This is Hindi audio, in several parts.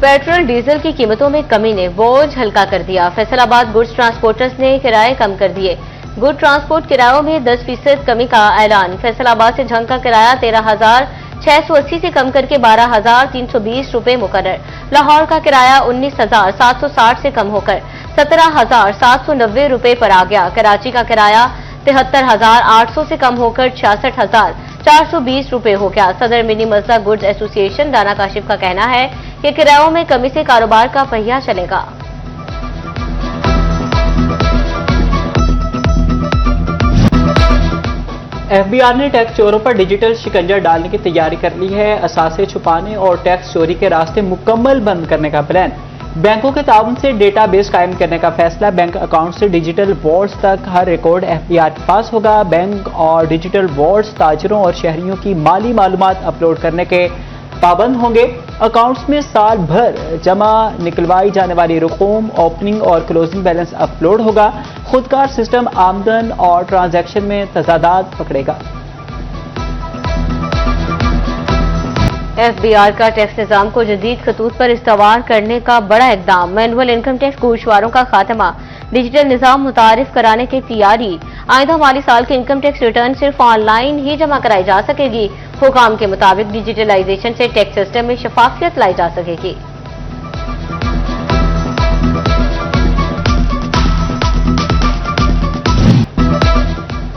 पेट्रोल डीजल की कीमतों में कमी ने बोझ हल्का कर दिया। फैसलाबाद गुड्स ट्रांसपोर्टर्स ने किराए कम कर दिए। गुड ट्रांसपोर्ट किरायों में 10% कमी का ऐलान। फैसलाबाद से झंग का किराया 13,680 से कम करके 12,320 रुपए मुकर्रर। लाहौर का किराया 19,760 से कम होकर 17,790 रुपए पर आ गया। कराची का किराया 73,800 से कम होकर 66,420 रुपए हो गया। सदर mini मजदा goods association Rana Kashif का कहना है कि किरायों में कमी से कारोबार का पहिया चलेगा। एफबीआर ने टैक्स चोरों पर डिजिटल शिकंजा डालने की तैयारी कर ली है। असासे छुपाने और टैक्स चोरी के रास्ते मुकम्मल बंद करने का प्लान। बैंकों के ताउन से डेटाबेस कायम करने का फैसला। बैंक अकाउंट से डिजिटल वॉल्ट्स तक हर रिकॉर्ड एफबीआर के पास होगा। बैंक और डिजिटल वॉल्ट्स ताजरों और शहरियों की माली मालूमात अपलोड करने के पाबंद होंगे। अकाउंट्स में साल भर जमा निकलवाई जाने वाली रकूम, ओपनिंग और क्लोजिंग बैलेंस अपलोड होगा। खुदकार सिस्टम आमदन और ट्रांजैक्शन में तजादात पकड़ेगा। एफबीआर का टैक्स निजाम को जदीद खतूत पर इस्तवार करने का बड़ा इकदाम। मैनुअल इनकम टैक्स गोशवारों का खात्मा, डिजिटल निजाम मुतारिफ कराने की तैयारी। आइंदा माली साल के इनकम टैक्स रिटर्न सिर्फ ऑनलाइन ही जमा कराई जा सकेगी। हुकाम के मुताबिक डिजिटलाइजेशन से टैक्स सिस्टम में शफाफियत लाई जा सकेगी।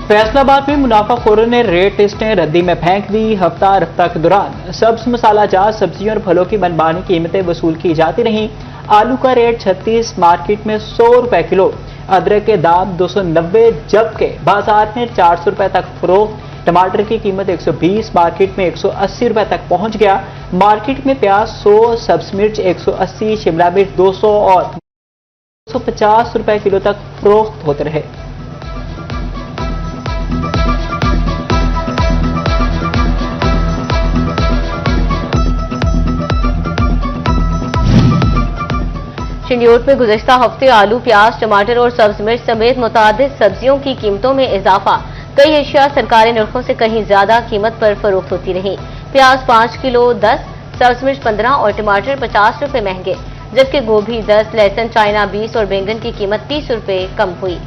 फैसलाबाद में मुनाफाखोरों ने रेट लिस्टें रद्दी में फेंक दी। हफ्ता रफ्ता के दौरान सब्ज मसालाजात सब्जियों और फलों की मनमानी कीमतें वसूल की जाती रहीं। आलू का रेट 36 मार्केट में 100 रुपए किलो, अदरक के दाम 290 जबकि बाजार में 400 रुपए तक फरोख्त। टमाटर की कीमत 120 मार्केट में 180 रुपए तक पहुंच गया। मार्केट में प्याज 100, सब्ज मिर्च 180, शिमला मिर्च 200 और 250 रुपए किलो तक फरोख्त होते रहे। शंडियोट में गुज़श्ता हफ्ते आलू, प्याज, टमाटर और सब्ज मिर्च समेत मुतादिद सब्जियों की कीमतों में इजाफा। कई अशिया सरकारी नरखों से कहीं ज्यादा कीमत पर फरोख्त होती रही। प्याज 5 किलो 10, सब्ज मिर्च 15 और टमाटर 50 रुपए महंगे, जबकि गोभी 10, लहसुन चाइना 20 और बैंगन की कीमत 30 रुपए कम हुई।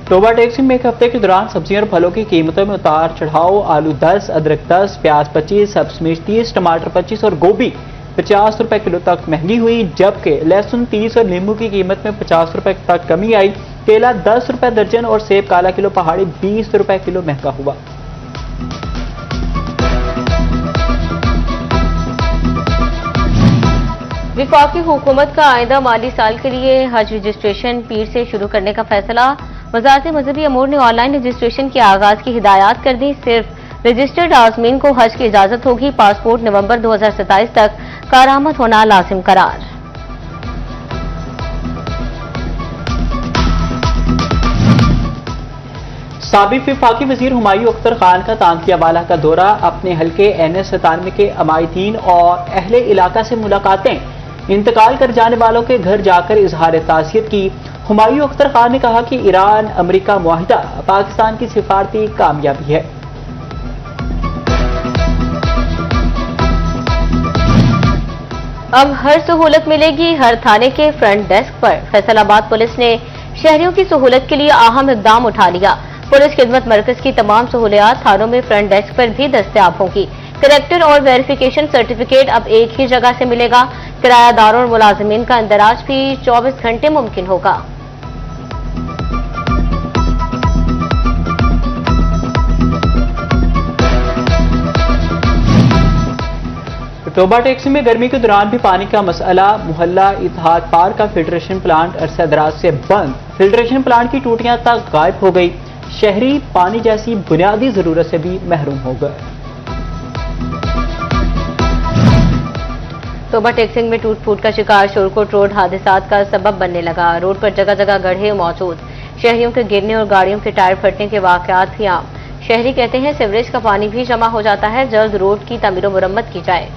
टोबा टैक्सी में एक हफ्ते के दौरान सब्जियों और फलों की कीमतों में उतार चढ़ाव। आलू 10, अदरक 10, प्याज 25, सब्ज मिर्च 30, टमाटर 25 और गोभी 50 रुपए किलो तक महंगी हुई, जबकि लहसुन 30 और नींबू की कीमत में 50 रुपए तक कमी आई। केला 10 रुपए दर्जन और सेब काला किलो पहाड़ी 20 रुपए किलो महंगा हुआ। विफाकी हुकूमत का आइंदा माली साल के लिए हज रजिस्ट्रेशन पीर से शुरू करने का फैसला। वज़ारत मज़हबी अमूर ने ऑनलाइन रजिस्ट्रेशन के आगाज की हिदायत कर दी। सिर्फ रजिस्टर्ड आज़मीन को हज की इजाजत होगी। पासपोर्ट नवंबर 2027 तक कारआमद होना लाजिम करार। साबिक वफाकी वजीर हुमायूं अख्तर खान का तांतियावाला का दौरा। अपने हल्के NS97 के अमायदीन और अहले इलाका से मुलाकातें। इंतकाल कर जाने वालों के घर जाकर इजहार ताज़ियत की। हुमायूं अख्तर खान ने कहा कि ईरान अमेरिका मुआहिदा पाकिस्तान की सिफारती कामयाबी है। अब हर सहूलत मिलेगी हर थाने के फ्रंट डेस्क पर। फैसलाबाद पुलिस ने शहरियों की सहूलत के लिए अहम इकदाम उठा लिया। पुलिस खिदमत मरकज की तमाम सहूलियात थानों में फ्रंट डेस्क पर भी दस्तयाब होगी। करेक्टर और वेरिफिकेशन सर्टिफिकेट अब एक ही जगह से मिलेगा। किरायादारों और मुलाजिमीन का इंदराज भी 24 घंटे मुमकिन होगा। टोबा टैक्सी में गर्मी के दौरान भी पानी का मसला। मोहल्ला इत्तेहाद पार्क का फिल्ट्रेशन प्लांट अरसा दराज से बंद। फिल्ट्रेशन प्लांट की टूटियां तक गायब हो गई। शहरी पानी जैसी बुनियादी जरूरत से भी महरूम हो गए। टोबा टैक्सिंग में टूट फूट का शिकार शोरकोट रोड हादसात का सबब बनने लगा। रोड पर जगह जगह गड्ढे मौजूद। शहरियों के गिरने और गाड़ियों के टायर फटने के वाकयात भी आम। शहरी कहते हैं सीवरेज का पानी भी जमा हो जाता है। जल्द रोड की तामीर मुरम्मत की जाए।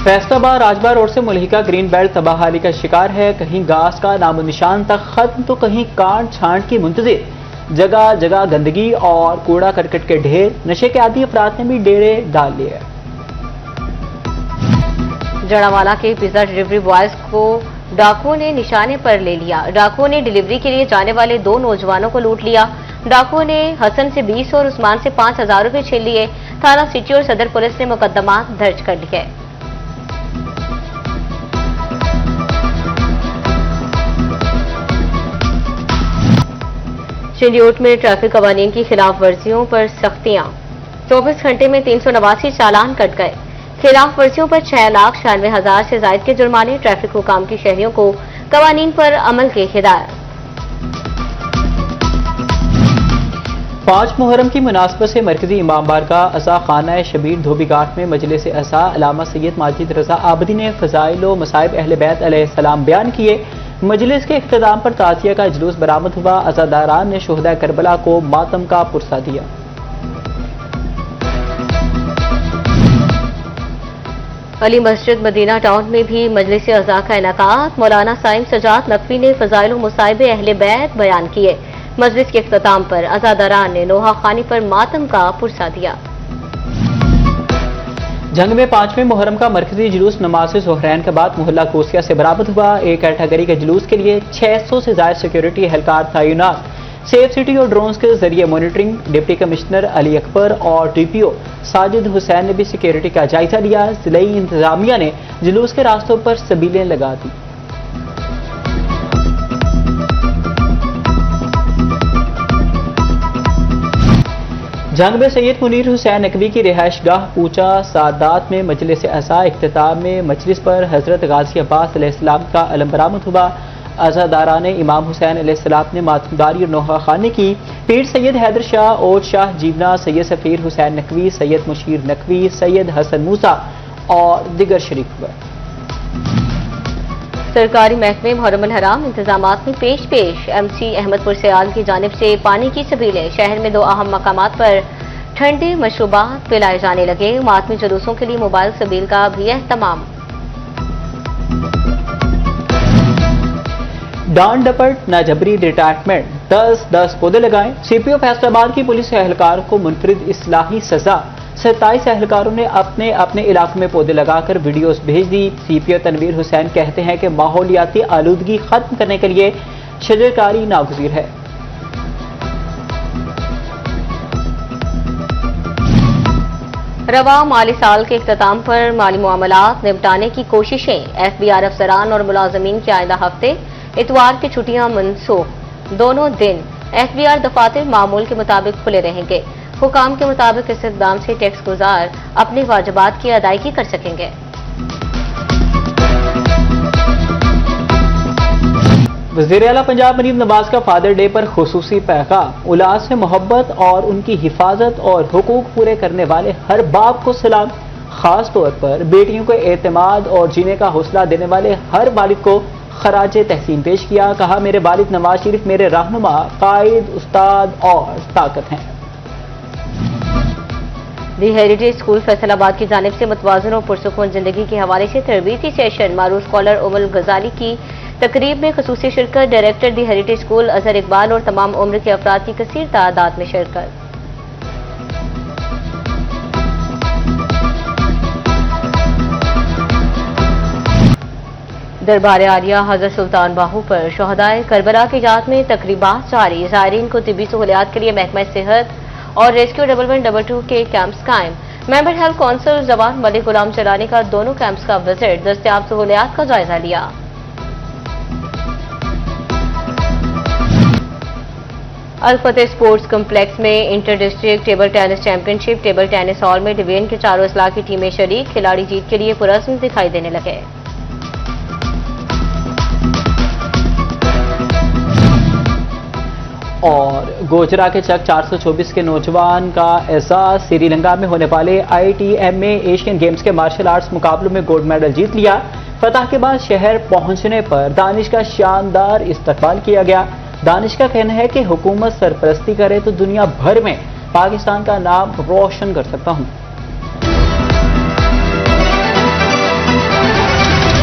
फैसलाबाद राजबाग रोड से मुल्हिका ग्रीन बेल्ट तबाहाली का शिकार है। कहीं घास का नामो निशान तक खत्म तो कहीं काट छांट की मुंतजिर। जगह जगह गंदगी और कूड़ा करकट के ढेर। नशे के आदी अफराद ने भी डेरे डाल लिए। जड़ावाला के पिज्जा डिलीवरी बॉयज को डाकुओं ने निशाने पर ले लिया। डाकुओं ने डिलीवरी के लिए जाने वाले 2 नौजवानों को लूट लिया। डाकुओं ने हसन से 20 और उस्मान से 5,000 रुपए छीन लिए। थाना सिटी और सदर पुलिस ने मुकदमा दर्ज कर लिया है। चिंडियोट में ट्रैफिक कवानीन की खिलाफ वर्जियों पर सख्तियां। 24 घंटे में 389 चालान कट गए। खिलाफ वर्जियों पर 6,96,000 से ज्यादा के जुर्माने। ट्रैफिक हुकाम की शहरियों को कवानीन पर अमल की हिदायत। 5 मुहर्रम की मुनासबत से मरकजी इमाम बारगाह अज़ा खाना शबीर धोबी घाट में मजलिस अज़ा अल्लामा सैयद माजिद रजा आबदी ने फ़ज़ाइल व मसाइब अहले बैत अलैहिस्सलाम बयान किए। मजलिस के इख्तिताम पर ताज़िया का जुलूस बरामद हुआ। अज़ादारान ने शुहदा करबला को मातम का पुरसा दिया। अली मस्जिद मदीना टाउन में भी मजलिस अज़ा का इनेकाद। मौलाना साइम सजाद नकवी ने फ़ज़ाइल व मुसाइब अहले बैत बयान किए। मजलिस के इख्तिताम पर अज़ादारान ने नोहा खानी पर मातम का पुरसा दिया। जंग में 5वें मुहर्रम का मरकजी जुलूस नमाज ज़ोहरैन के बाद मोहल्ला कोसिया से बरामद हुआ। एक कैटेगरी के जुलूस के लिए 600 से ज्यादा सिक्योरिटी एहलकार तैनात। सेफ सिटी और ड्रोन्स के जरिए monitoring. Deputy commissioner Ali Akbar और डीपीओ साजिद हुसैन ने भी सिक्योरिटी का जायजा लिया। जिलाई इंतजामिया ने जुलूस के रास्तों पर सबीलें लगा दी। जंग में सैयद मुनीर हुसैन नकवी की रिहाइश गाह पूचा सादात में मजलिस अज़ा इख्तिताम में मजलिस पर हजरत गाजी अब्बास अलैहिस्सलाम का अलम बरामद हुआ। अज़ादारान इमाम हुसैन अलैहिस्सलाम ने मातमदारी और नोहा खानी की। पीर सैयद हैदर शाह ओद शाह जीवना, सैयद सफ़ीर हुसैन नकवी, सैयद मुशीर नकवी, सैयद हसन मूसा और दिगर शरीक हुए। सरकारी महकमे मुहर्रम हराम इंतजामात में पेश एमसी अहमदपुर सयाल की जानिब से पानी की सबीलें। शहर में 2 अहम मकामात पर ठंडे मशरूबात पिलाए जाने लगे। मातमी जुलूसों के लिए मोबाइल सबील का भी एहतमाम। डांड डपट नाजबरी रिटायरमेंट 10-10 पौधे लगाएं। सीपीओ फैसलाबाद की पुलिस एहलकार को मुनफरिद इस्लाही सजा। 27 एहलकारों ने अपने अपने इलाकों में पौधे लगाकर वीडियोस भेज दी। सीपीओ तनवीर हुसैन कहते हैं कि माहौलियाती आलूदगी खत्म करने के लिए शजरकारी नागुज़ीर है। रवा माली साल के इख्तिताम पर माली मामलात निपटाने की कोशिशें। एफबीआर अफसरान और मुलाजमीन के आइंदा हफ्ते इतवार की छुट्टियां मनसूख। दोनों दिन एफबीआर दफातर मामूल के मुताबिक खुले रहेंगे। हुकाम के मुताबिक इस इक़दाम से टैक्स गुजार अपने वाजिबात की अदायगी कर सकेंगे। वज़ीर आला पंजाब मरीम नवाज का फादर डे पर खुसूसी पैगाम। औलाद से मोहब्बत और उनकी हिफाजत और हुकूक पूरे करने वाले हर बाप को सलाम। खास तौर पर बेटियों को एतमाद और जीने का हौसला देने वाले हर वालिद को खराज तहसीन पेश किया। कहा, मेरे वालिद नवाज शरीफ मेरे रहनुमा, कायद, उस्ताद और ताकत हैं। दी हेरिटेज स्कूल फैसलाबाद की जानिब से मुतवाज़िन और पुरसुकून जिंदगी के हवाले से तरबीती सेशन। मारूफ स्कॉलर उमर गजाली की तकरीब में खसूसी शिरकत। डायरेक्टर दी हेरिटेज स्कूल अजहर इकबाल और तमाम उम्र के अफराद की कसीर तादाद में शिरकत। दरबार आलिया हजरत सुल्तान बाहू पर शहदाए करबला की याद में तकरीबात जारी। ज़ायरीन को तिब्बी सहूलियात के लिए महकमा सेहत और रेस्क्यू 1112 के कैंप्स कायम। मेंबर हेल्थ काउंसिल जवान मलिक गुलाम चलानी का दोनों कैंप्स का विजिट। दस्तयाब सहूलियात का जायजा लिया। अल-फतेह स्पोर्ट्स कम्प्लेक्स में inter district table tennis championship. Table tennis hall में डिवीजन के 4 अजला की टीमें शरीक। खिलाड़ी जीत के लिए पुरस्म दिखाई देने लगे। और गोजरा के चक 424 के नौजवान का एजाज। श्रीलंका में होने वाले ITMA एशियन गेम्स के मार्शल आर्ट्स मुकाबलों में गोल्ड मेडल जीत लिया। फतह के बाद शहर पहुंचने पर दानिश का शानदार इस्तकबाल किया गया। दानिश का कहना है कि हुकूमत सरपरस्ती करे तो दुनिया भर में पाकिस्तान का नाम रोशन कर सकता हूं।